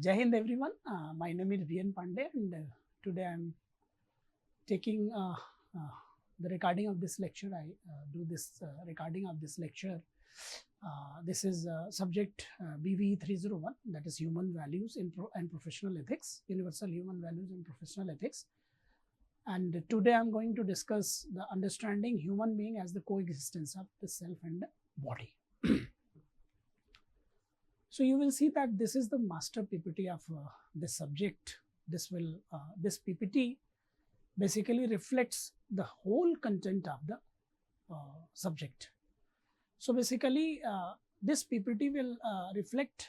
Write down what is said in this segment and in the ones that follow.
Jai Hind everyone. My name is Bihari Pandey, and today I am taking the recording of this lecture. I do this recording of this lecture. This is subject BV 301, that is Human Values and Professional Ethics, Universal Human Values and Professional Ethics. And today I am going to discuss the understanding human being as the coexistence of the self and the body. So you will see that this is the master PPT of this subject. This PPT basically reflects the whole content of the subject. So basically this PPT will reflect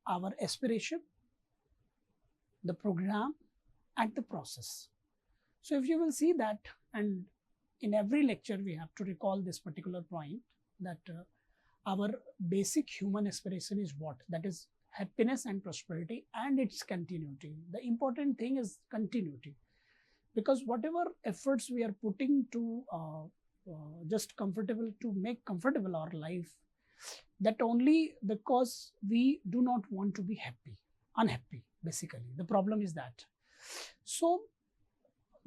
our aspiration, the program and the process. So if you will see that, and in every lecture we have to recall this particular point, that our basic human aspiration is what? That is happiness and prosperity and its continuity. The important thing is continuity, because whatever efforts we are putting to make comfortable our life, that only because we do not want to be unhappy basically. The problem is that. So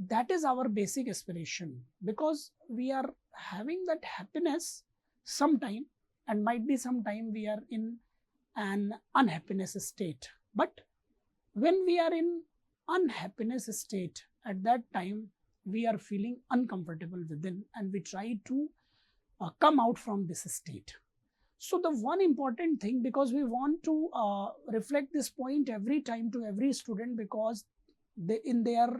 that is our basic aspiration, because we are having that happiness sometime, and might be sometime we are in an unhappiness state. But when we are in unhappiness state, at that time we are feeling uncomfortable within, and we try to come out from this state. So the one important thing, because we want to reflect this point every time to every student, because in their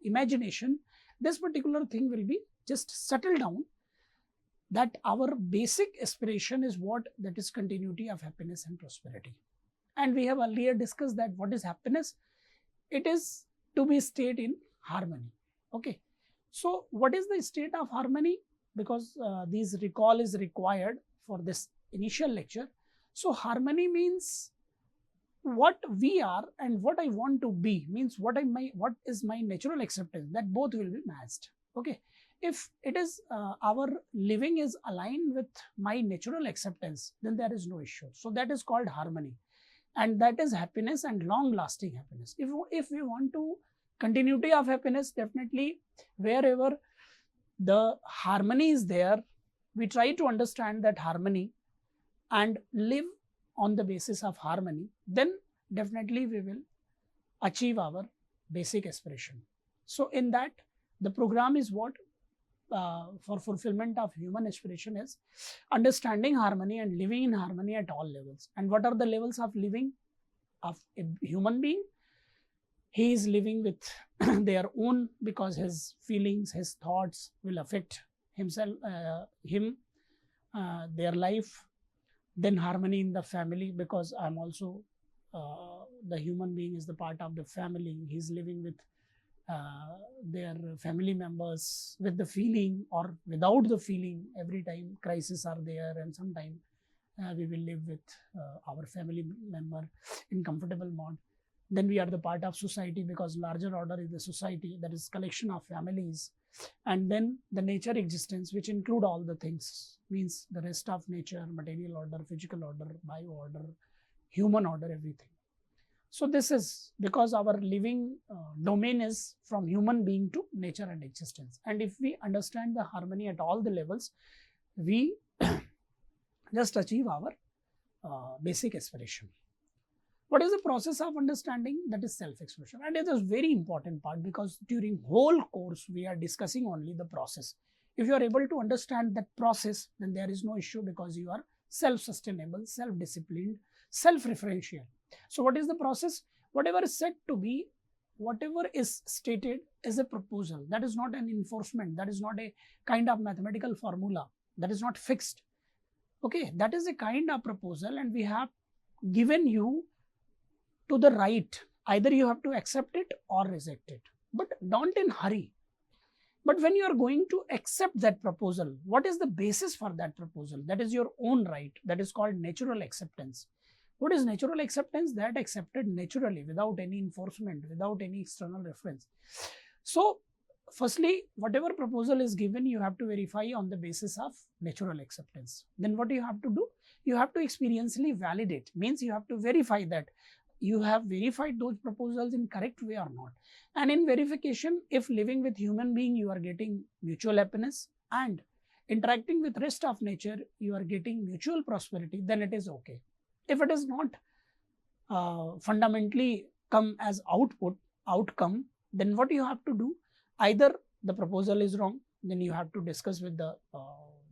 imagination this particular thing will be just settled down, that our basic aspiration is what? That is continuity of happiness and prosperity. And we have earlier discussed that what is happiness? It is to be stayed in harmony. Okay. So what is the state of harmony? Because this recall is required for this initial lecture. So harmony means what we are and what I want to be, means what is my natural acceptance, that both will be matched. Okay. If it is our living is aligned with my natural acceptance, then there is no issue. So that is called harmony, and that is happiness and long lasting happiness. If we want to continuity of happiness, definitely wherever the harmony is there, we try to understand that harmony and live on the basis of harmony, then definitely we will achieve our basic aspiration. So in that, the program is what? For fulfillment of human aspiration is understanding harmony and living in harmony at all levels. And what are the levels of living of a human being? He is living with their own, because his feelings, his thoughts will affect himself, their life. Then harmony in the family, because I'm also the human being is the part of the family. He's living with their family members, with the feeling or without the feeling. Every time crises are there, and sometime we will live with our family member in comfortable mode. Then we are the part of society, because larger order is the society, that is collection of families. And then the nature existence, which include all the things, means the rest of nature, material order, physical order, bio order, human order, everything. So this is because our living domain is from human being to nature and existence. And if we understand the harmony at all the levels, we just achieve our basic aspiration. What is the process of understanding? That is self-expression. And it is a very important part, because during whole course we are discussing only the process. If you are able to understand that process, then there is no issue, because you are self-sustainable, self-disciplined, self-referential. So what is the process? Whatever is said to be, whatever is stated is a proposal. That is not an enforcement. That is not a kind of mathematical formula. That is not fixed. Okay, that is a kind of proposal, and we have given you to the right. Either you have to accept it or reject it, but don't in hurry. But when you are going to accept that proposal, what is the basis for that proposal? That is your own right. That is called natural acceptance. What is natural acceptance? That accepted naturally, without any enforcement, without any external reference. So firstly, whatever proposal is given, you have to verify on the basis of natural acceptance. Then what you have to do? You have to experientially validate, means you have to verify that you have verified those proposals in correct way or not. And in verification, if living with human being you are getting mutual happiness and interacting with rest of nature you are getting mutual prosperity, then it is okay. If it is not fundamentally come as outcome, then what you have to do, either the proposal is wrong, then you have to discuss with the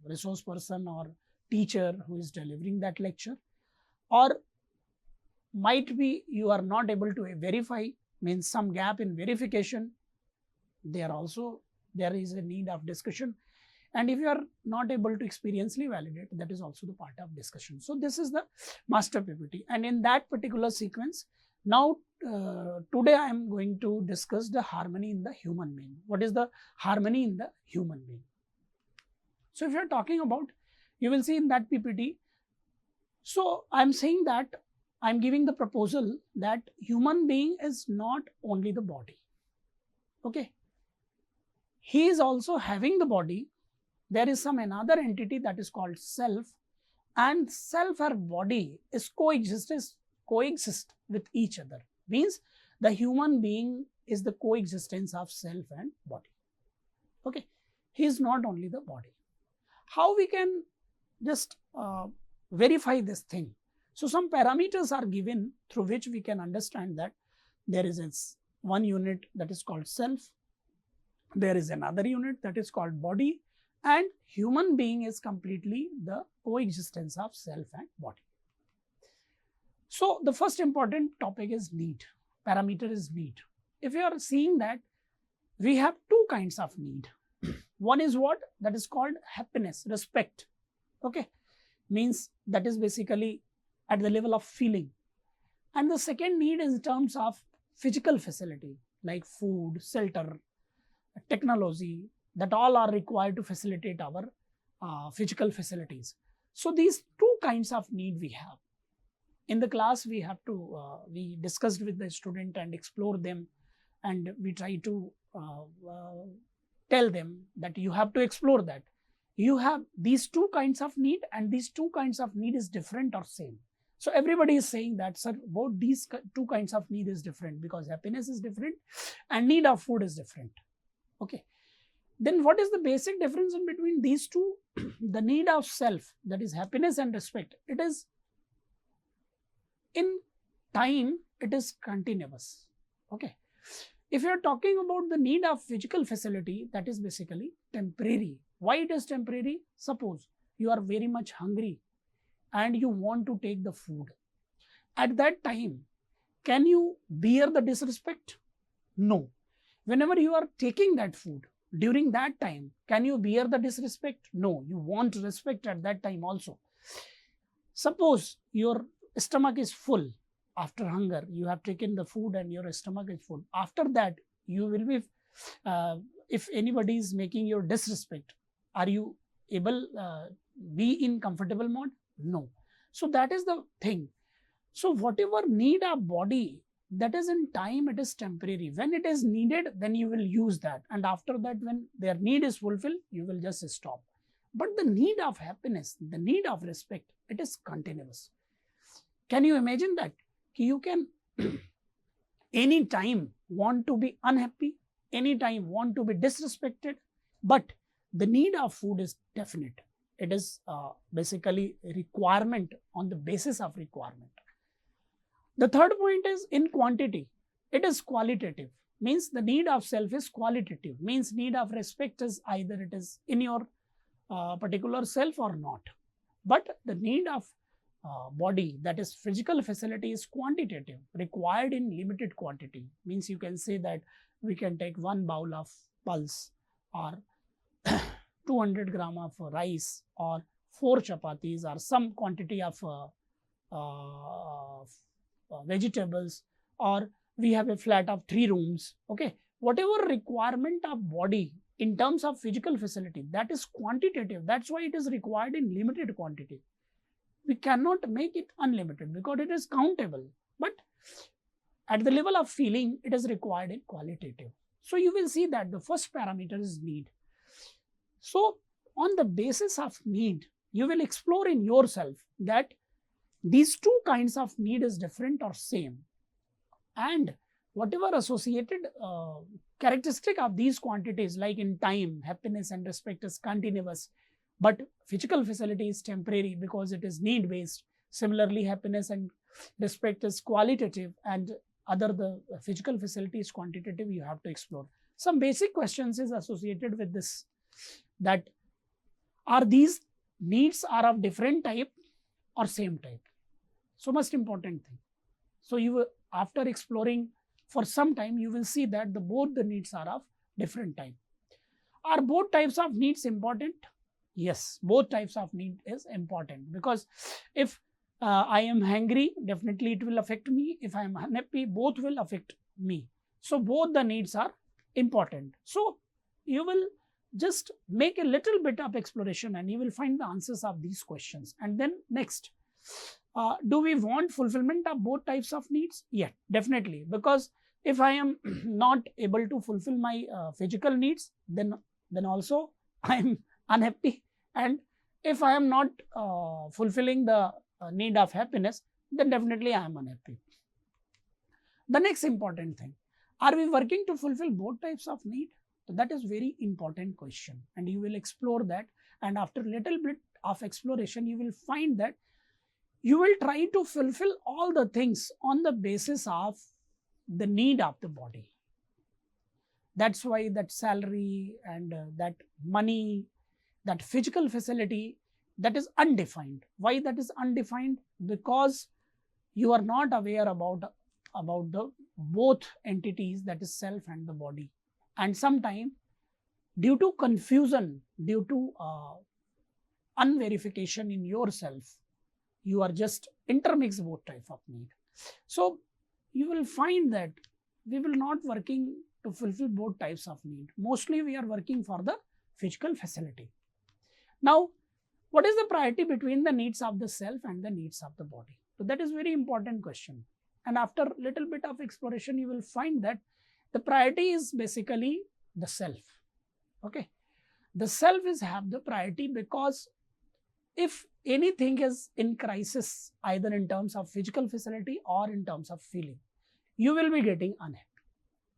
resource person or teacher who is delivering that lecture, or might be you are not able to verify, means some gap in verification, there is a need of discussion. And if you are not able to experientially validate, that is also the part of discussion. So this is the master PPT, and in that particular sequence, now today I am going to discuss the harmony in the human being. What is the harmony in the human being? So if you are talking about, you will see in that PPT, so I am saying that I am giving the proposal that human being is not only the body. Okay, he is also having the body. There is some another entity that is called self, and self or body is coexist with each other. Means the human being is the coexistence of self and body. Okay, he is not only the body. How we can just verify this thing? So some parameters are given through which we can understand that there is one unit that is called self, there is another unit that is called body, and human being is completely the coexistence of self and body. So the first important topic is need. Parameter is need. If you are seeing that we have two kinds of need. One is what? That is called happiness, respect. Okay, means that is basically at the level of feeling. And the second need is in terms of physical facility like food, shelter, technology, that all are required to facilitate our physical facilities. So these two kinds of need we have. In the class we have to, we discussed with the student and explore them, and we try to tell them that you have to explore that. You have these two kinds of need, and these two kinds of need is different or same. So everybody is saying that, sir, both these two kinds of need is different because happiness is different and need of food is different. Okay. Then what is the basic difference in between these two? The need of self, that is happiness and respect, it is in time, it is continuous. Okay. If you are talking about the need of physical facility, that is basically temporary. Why it is temporary? Suppose you are very much hungry and you want to take the food. At that time, can you bear the disrespect? No. Whenever you are taking that food, during that time, can you bear the disrespect? No. You want respect at that time also. Suppose your stomach is full after hunger, you have taken the food and your stomach is full. After that, you will be, if anybody is making your disrespect, are you able be in comfortable mode? No. So that is the thing. So whatever need our body, that is in time, it is temporary. When it is needed, then you will use that. And after that, when their need is fulfilled, you will just stop. But the need of happiness, the need of respect, it is continuous. Can you imagine that? You can any time want to be unhappy, any time want to be disrespected, but the need of food is definite. It is basically a requirement on the basis of requirement. The third point is in quantity. It is qualitative. Means the need of self is qualitative. Means need of respect is either it is in your particular self or not. But the need of body, that is physical facility, is quantitative, required in limited quantity. Means you can say that we can take one bowl of pulse or 200 gram of rice or 4 chapatis or some quantity of vegetables, or we have a flat of 3 rooms. Okay, whatever requirement of body in terms of physical facility, that is quantitative. That's why it is required in limited quantity. We cannot make it unlimited because it is countable. But at the level of feeling, it is required in qualitative. So you will see that the first parameter is need. So on the basis of need, you will explore in yourself that these two kinds of need is different or same. And whatever associated characteristic of these quantities, like in time, happiness and respect is continuous, but physical facility is temporary because it is need based. Similarly, happiness and respect is qualitative, and the physical facility is quantitative. You have to explore some basic questions is associated with this, that are these needs are of different type or same type. So most important thing. So you will, after exploring for some time, you will see that both the needs are of different type. Are both types of needs important? Yes, both types of need is important, because if I am hungry, definitely it will affect me. If I am unhappy, both will affect me. So both the needs are important. So you will just make a little bit of exploration and you will find the answers of these questions. And then next, do we want fulfillment of both types of needs? Yeah, definitely. Because if I am not able to fulfill my physical needs, then also I am unhappy. And if I am not fulfilling the need of happiness, then definitely I am unhappy. The next important thing, are we working to fulfill both types of need? So that is very important question, and you will explore that. And after little bit of exploration, you will find that you will try to fulfill all the things on the basis of the need of the body. That's why that salary and that money, that physical facility, that is undefined. Why that is undefined? Because you are not aware about the both entities, that is self and the body. And sometimes due to confusion, due to unverification in yourself, you are just intermix both type of need. So you will find that we will not working to fulfill both types of need. Mostly we are working for the physical facility. Now, what is the priority between the needs of the self and the needs of the body? So that is very important question. And after little bit of exploration, you will find that the priority is basically the self. Okay, the self is have the priority, because if anything is in crisis, either in terms of physical facility or in terms of feeling, you will be getting unhappy.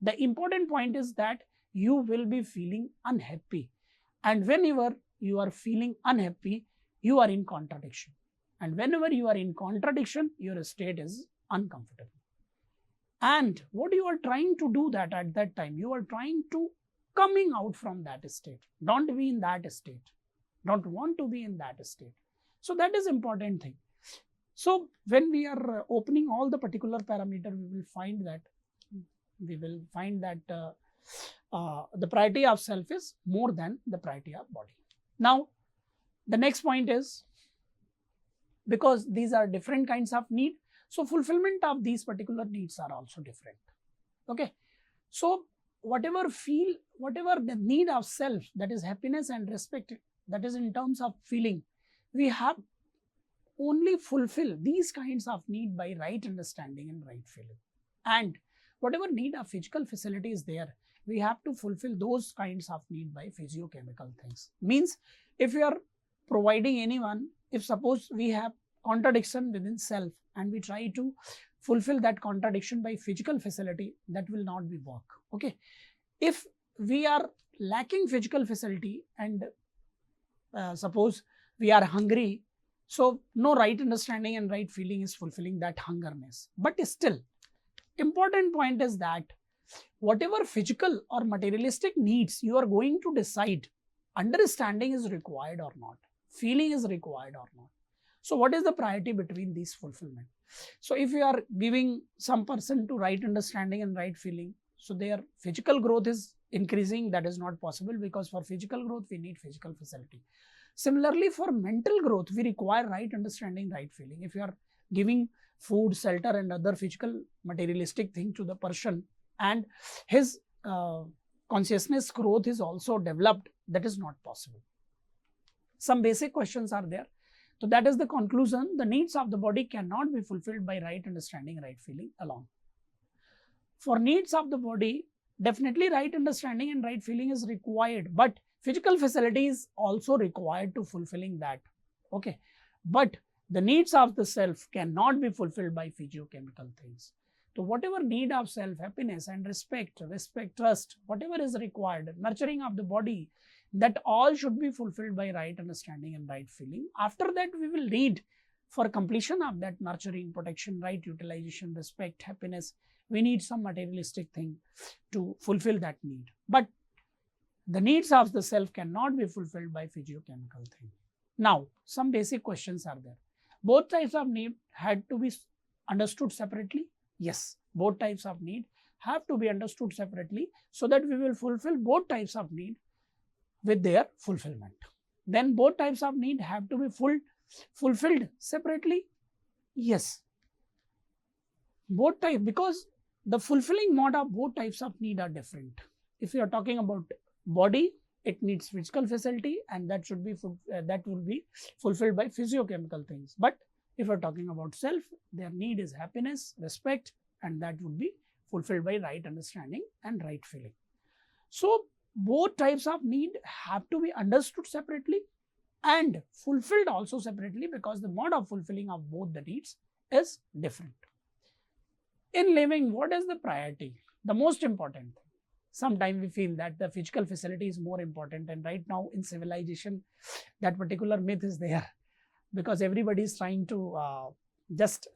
The important point is that you will be feeling unhappy, and whenever you are feeling unhappy, you are in contradiction, and whenever you are in contradiction, your state is uncomfortable. And what you are trying to do that at that time, you are trying to coming out from that state. Don't be in that state. Don't want to be in that state. So that is important thing. So when we are opening all the particular parameter, we will find that the priority of self is more than the priority of body. Now, the next point is, because these are different kinds of need, so fulfillment of these particular needs are also different. Okay, so whatever the need of self, that is happiness and respect, that is in terms of feeling, we have only fulfill these kinds of need by right understanding and right feeling. And whatever need of physical facility is there, we have to fulfill those kinds of need by physiochemical things. Means if we are providing anyone, if suppose we have contradiction within self and we try to fulfill that contradiction by physical facility, that will not be work. Okay, if we are lacking physical facility and suppose we are hungry, so no right understanding and right feeling is fulfilling that hungerness. But still, important point is that whatever physical or materialistic needs you are going to decide, understanding is required or not, feeling is required or not. So what is the priority between these fulfillment? So if you are giving some person to right understanding and right feeling, so their physical growth is increasing, that is not possible, because for physical growth we need physical facility. Similarly, for mental growth, we require right understanding, right feeling. If you are giving food, shelter and other physical materialistic thing to the person, and his consciousness growth is also developed, that is not possible. Some basic questions are there. So that is the conclusion. The needs of the body cannot be fulfilled by right understanding, right feeling alone. For needs of the body, definitely right understanding and right feeling is required, but physical facility is also required to fulfilling that. Okay, but the needs of the self cannot be fulfilled by physiochemical things. So whatever need of self, happiness and respect, trust, whatever is required, nurturing of the body, that all should be fulfilled by right understanding and right feeling. After that, we will need for completion of that nurturing, protection, right utilization, respect, happiness, we need some materialistic thing to fulfill that need. But the needs of the self cannot be fulfilled by physiochemical thing. Now, some basic questions are there. Both types of need had to be understood separately. Yes, both types of need have to be understood separately so that we will fulfill both types of need with their fulfillment. Then both types of need have to be fulfilled separately. Yes, both types, because the fulfilling mode of both types of need are different. If you are talking about body, it needs physical facility, and that should be that will be fulfilled by physiochemical things. But if you're talking about self, their need is happiness, respect, and that would be fulfilled by right understanding and right feeling. So both types of need have to be understood separately and fulfilled also separately, because the mode of fulfilling of both the needs is different. In living, what is the priority? The most important thing. Sometimes we feel that the physical facility is more important, and right now in civilization, that particular myth is there, because everybody is trying to just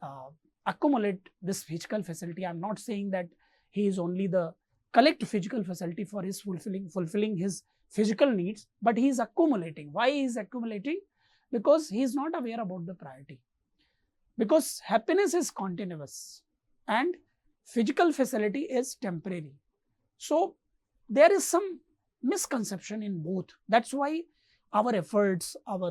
accumulate this physical facility. I'm not saying that he is only the collect physical facility for his fulfilling his physical needs, but he is accumulating. Why he is accumulating? Because he is not aware about the priority. Because happiness is continuous and physical facility is temporary. So there is some misconception in both. That's why our efforts, our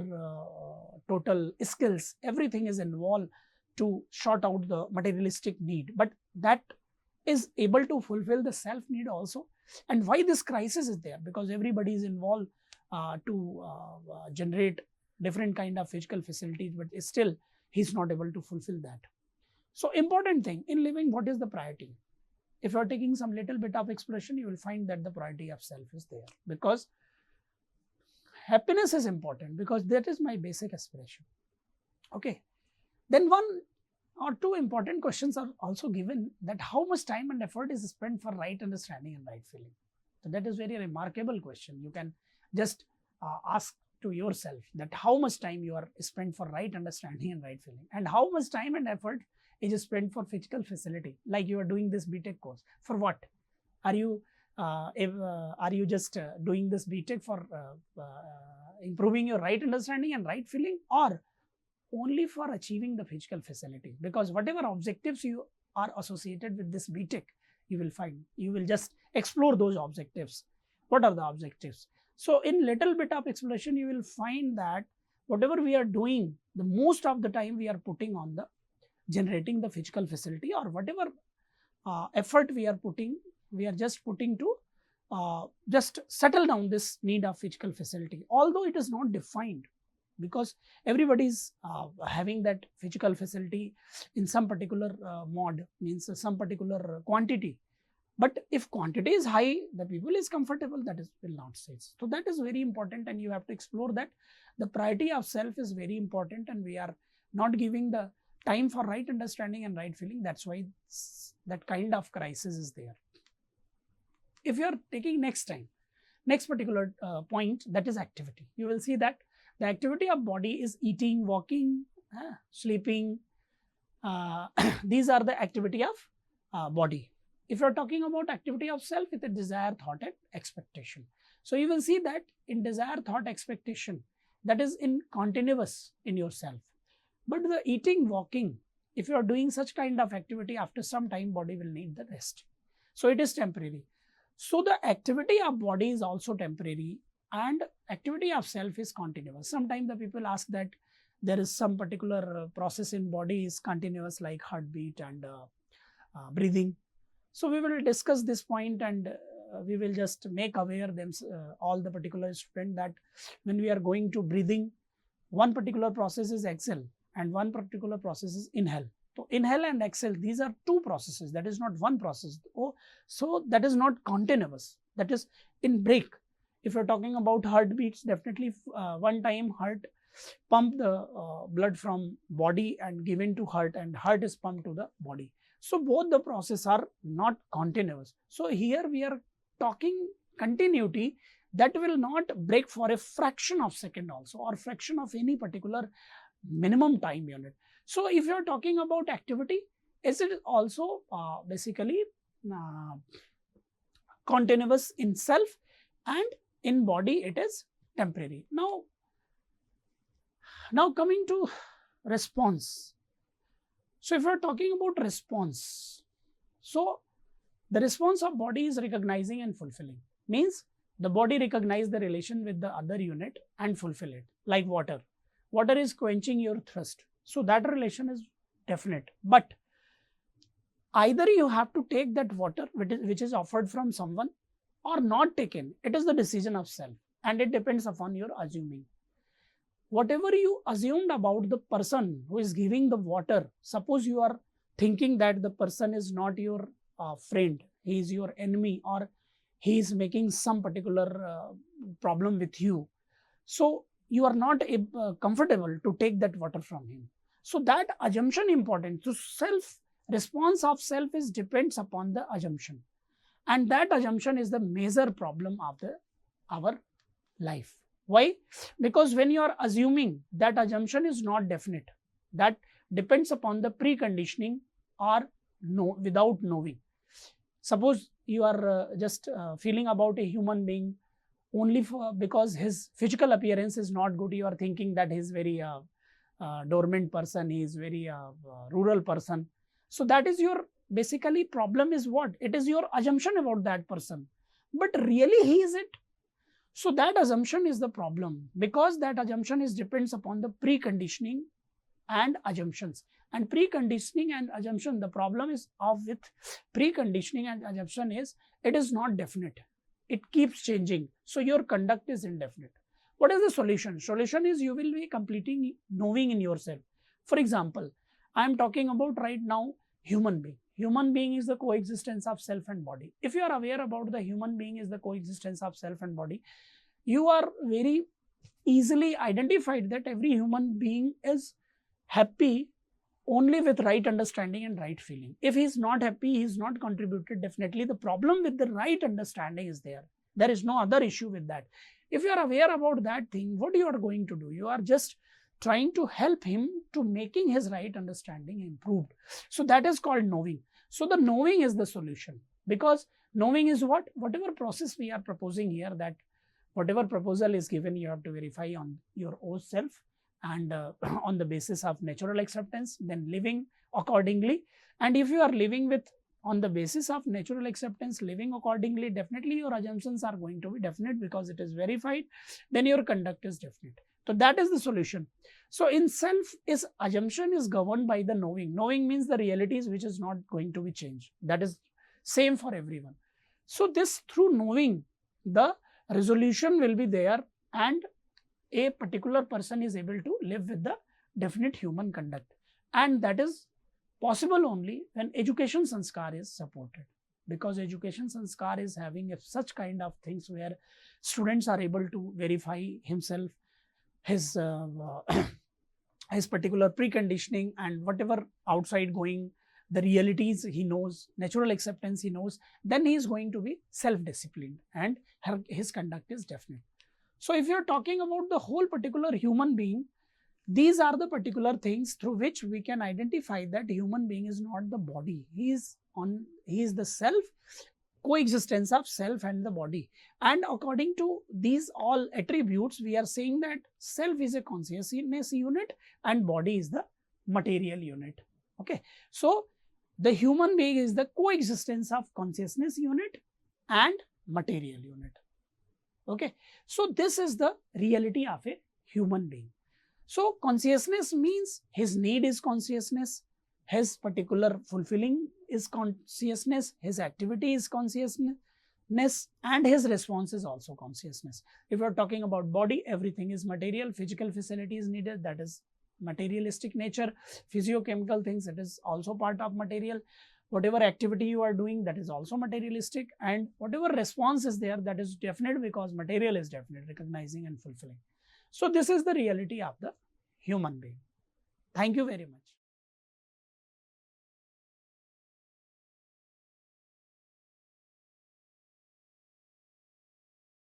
total skills, everything is involved to sort out the materialistic need. But that is able to fulfill the self need also. And why this crisis is there? Because everybody is involved to generate different kind of physical facilities, but still he's not able to fulfill that. So important thing in living, what is the priority? If you are taking some little bit of expression, you will find that the priority of self is there, because happiness is important, because that is my basic aspiration. Okay. Then one or two important questions are also given, that how much time and effort is spent for right understanding and right feeling. So that is very remarkable question. You can just ask to yourself that how much time you are spent for right understanding and right feeling, and how much time and effort is spent for physical facility. Like you are doing this BTech course, for what? Are you just doing this BTech for improving your right understanding and right feeling, or only for achieving the physical facility? Because whatever objectives you are associated with this BTech, you will find, you will just explore those objectives. What are the objectives? So in little bit of exploration, you will find that whatever we are doing, the most of the time we are putting on the generating the physical facility, or whatever effort we are putting, we are just putting to just settle down this need of physical facility, although it is not defined, because everybody is having that physical facility in some particular mode, means some particular quantity. But if quantity is high, the people is comfortable, that is will not say. So that is very important, and you have to explore that. The priority of self is very important, and we are not giving the time for right understanding and right feeling. That's why that kind of crisis is there. If you are taking next particular point, that is activity. You will see that the activity of body is eating, walking, sleeping. These are the activity of body. If you are talking about activity of self, it's a desire, thought, and expectation. So you will see that in desire, thought, expectation, that is in continuous in yourself. But the eating, walking, if you are doing such kind of activity, after some time body will need the rest. So it is temporary. So the activity of body is also temporary, and activity of self is continuous. Sometimes the people ask that there is some particular process in body is continuous, like heartbeat and breathing. So we will discuss this point, and we will just make aware them all the particular student that when we are going to breathing, one particular process is exhale and one particular process is inhale. So inhale and exhale, these are two processes. That is not one process. Oh, so that is not continuous. That is in break. If you're talking about heartbeats, definitely one time heart pump the blood from body and given to heart, and heart is pumped to the body. So both the process are not continuous. So here we are talking continuity that will not break for a fraction of second also, or fraction of any particular minimum time unit. So if you are talking about activity, is it also basically uh, continuous in self, and in body it is temporary. Now coming to response. So if you are talking about response, so the response of body is recognizing and fulfilling. Means the body recognize the relation with the other unit and fulfill it. Like water. Water is quenching your thirst. So that relation is definite. But either you have to take that water which is offered from someone, or not taken. It is the decision of self, and it depends upon your assuming. Whatever you assumed about the person who is giving the water, suppose you are thinking that the person is not your friend, he is your enemy, or he is making some particular problem with you. So you are not comfortable to take that water from him. So that assumption important. So self response of self is depends upon the assumption, and that assumption is the major problem of our life. Why? Because when you are assuming, that assumption is not definite. That depends upon the preconditioning or no, without knowing. Suppose you are just feeling about a human being only because his physical appearance is not good. You are thinking that he is very dormant person, he is very rural person. So that is your basically problem is what? It is your assumption about that person. But really he is it? So that assumption is the problem, because that assumption is depends upon the preconditioning and assumptions. And preconditioning and assumption, the problem is of with preconditioning and assumption is it is not definite. It keeps changing. So your conduct is indefinite. What is the solution? Solution is you will be completing knowing in yourself. For example, I am talking about right now human being. Human being is the coexistence of self and body. If you are aware about the human being is the coexistence of self and body, you are very easily identified that every human being is happy only with right understanding and right feeling. If he is not happy, he is not contributed, definitely the problem with the right understanding is there. There is no other issue with that. If you are aware about that thing, what you are going to do? You are just trying to help him to making his right understanding improved. So that is called knowing. So the knowing is the solution, because knowing is what? Whatever process we are proposing here, that whatever proposal is given, you have to verify on your own self, and on the basis of natural acceptance, then living accordingly. And if you are living with on the basis of natural acceptance, living accordingly, definitely your assumptions are going to be definite because it is verified, then your conduct is definite. So that is the solution. So in self is assumption is governed by the knowing. Knowing means the realities which is not going to be changed. That is same for everyone. So this through knowing, the resolution will be there, and a particular person is able to live with the definite human conduct. And that is possible only when education sanskar is supported, because education sanskar is having such kind of things where students are able to verify himself, his his particular preconditioning, and whatever outside going, the realities he knows, natural acceptance he knows, then he is going to be self-disciplined and his conduct is definite. So if you are talking about the whole particular human being, these are the particular things through which we can identify that human being is not the body. He is the self, coexistence of self and the body. And according to these all attributes, we are saying that self is a consciousness unit and body is the material unit. Okay. So the human being is the coexistence of consciousness unit and material unit. Okay. So this is the reality of a human being. So consciousness means his need is consciousness, his particular fulfilling is consciousness, his activity is consciousness, and his response is also consciousness. If we are talking about body, everything is material, physical facility is needed, that is materialistic nature, physiochemical things, it is also part of material. Whatever activity you are doing, that is also materialistic, and whatever response is there, that is definite because material is definite, recognizing and fulfilling. So this is the reality of the human being. Thank you very much.